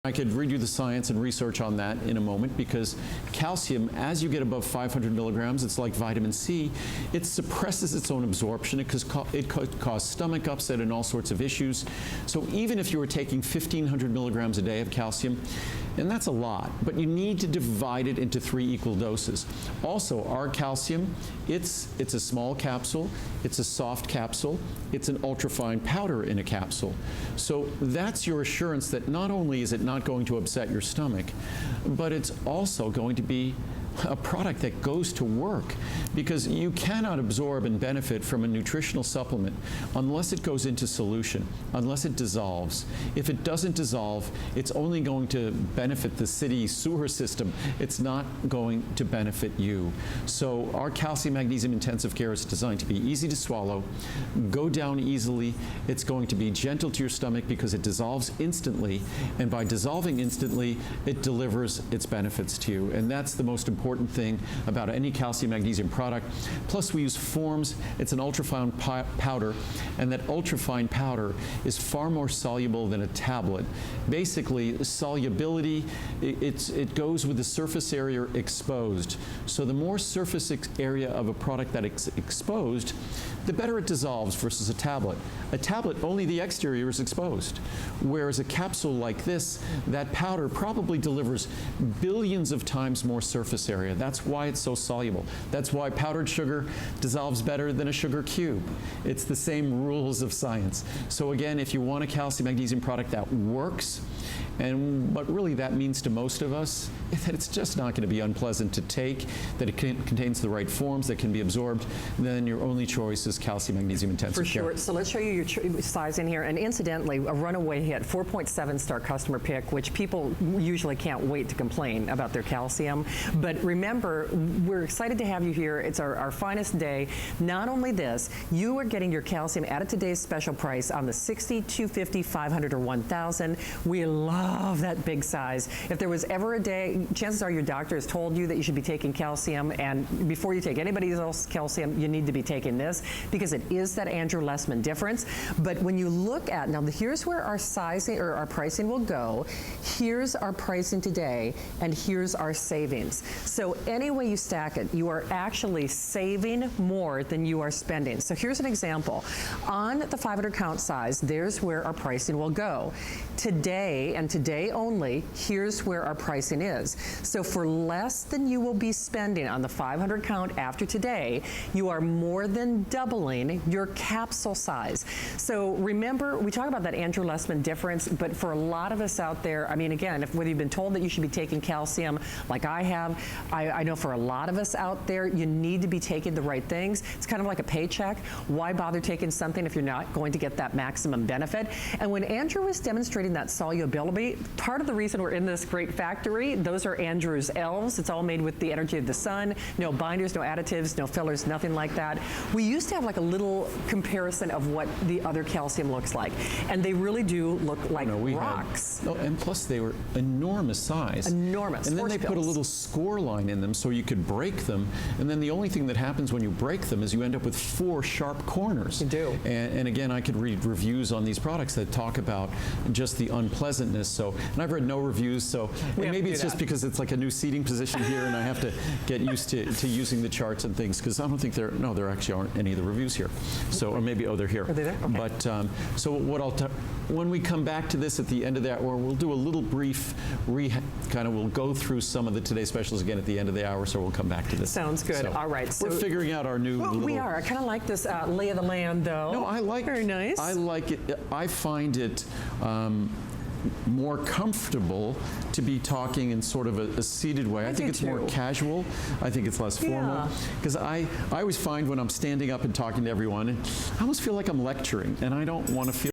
I could read you the science and research on that in a moment, because calcium, as you get above 500 milligrams, it's like vitamin C. It suppresses its own absorption. It could cause stomach upset and all sorts of issues. So even if you were taking 1,500 milligrams a day of calcium, and that's a lot, but you need to divide it into 3 equal doses. Also, our calcium, it's a small capsule, it's a soft capsule, it's an ultrafine powder in a capsule. So that's your assurance that not only is it not going to upset your stomach, but it's also going to be a product that goes to work, because you cannot absorb and benefit from a nutritional supplement unless it goes into solution, unless it dissolves. If it doesn't dissolve, it's only going to benefit the city sewer system. It's not going to benefit you. So our calcium magnesium intensive care is designed to be easy to swallow, go down easily. It's going to be gentle to your stomach because it dissolves instantly, and by dissolving instantly, it delivers its benefits to you. And that's the most important thing about any calcium magnesium product. Plus, we use forms. It's an ultrafine powder, and that ultrafine powder is far more soluble than a tablet. Basically, solubility, it goes with the surface area exposed. So the more surface area of a product that is exposed, the better it dissolves versus a tablet. A tablet, only the exterior is exposed. Whereas a capsule like this, that powder probably delivers billions of times more surface area. That's why it's so soluble. That's why powdered sugar dissolves better than a sugar cube. It's the same rules of science. So again, if you want a calcium magnesium product that works, and what really that means to most of us, is that it's just not going to be unpleasant to take, that it contains the right forms that can be absorbed, then your only choice is calcium magnesium intensive care. For sure. So let's show you your size in here. And incidentally, a runaway hit, 4.7-star customer pick, which people usually can't wait to complain about their calcium. But remember, we're excited to have you here. It's our finest day. Not only this, you are getting your calcium at today's special price on the 60, 250, 500, or 1,000. We love that big size. If there was ever a day, chances are your doctor has told you that you should be taking calcium, and before you take anybody else's calcium, you need to be taking this, because it is that Andrew Lessman difference. But when you look at, now here's where our sizing or our pricing will go. Here's our pricing today, and here's our savings. So any way you stack it, you are actually saving more than you are spending. So here's an example. On the 500 count size, there's where our pricing will go. Today, and today only, here's where our pricing is. So for less than you will be spending on the 500 count after today, you are more than doubling your capsule size. So remember, we talk about that Andrew Lessman difference, but for a lot of us out there, I mean, again, whether you've been told that you should be taking calcium like I have, I know for a lot of us out there, you need to be taking the right things. It's kind of like a paycheck. Why bother taking something if you're not going to get that maximum benefit? And when Andrew was demonstrating that solubility, part of the reason we're in this great factory, those are Andrew's elves. It's all made with the energy of the sun. No binders, no additives, no fillers, nothing like that. We used to have like a little comparison of what the other calcium looks like, and they really do look like rocks. And plus they were enormous size. Enormous. And then they put a little score line in them so you could break them, and then the only thing that happens when you break them is you end up with 4 sharp corners. You do. And again, I could read reviews on these products that talk about just the unpleasantness. So, and I've read no reviews, so maybe it's just because it's like a new seating position here, and I have to get used to using the charts and things, because I don't think there actually aren't any of the reviews here. So, or maybe, oh, they're here. Are they there? Okay. But so what when we come back to this at the end of that, or we'll do a little brief we'll go through some of the Today Specials again at the end of the hour, so we'll come back to this. Sounds good. So all right. So we're figuring out our new we are. I kind of like this lay of the land, though. No, I like. Very nice. I like it. I find it more comfortable to be talking in sort of a seated way. I think it's more casual. I think it's less formal. Because I always find when I'm standing up and talking to everyone, I almost feel like I'm lecturing, and I don't want to feel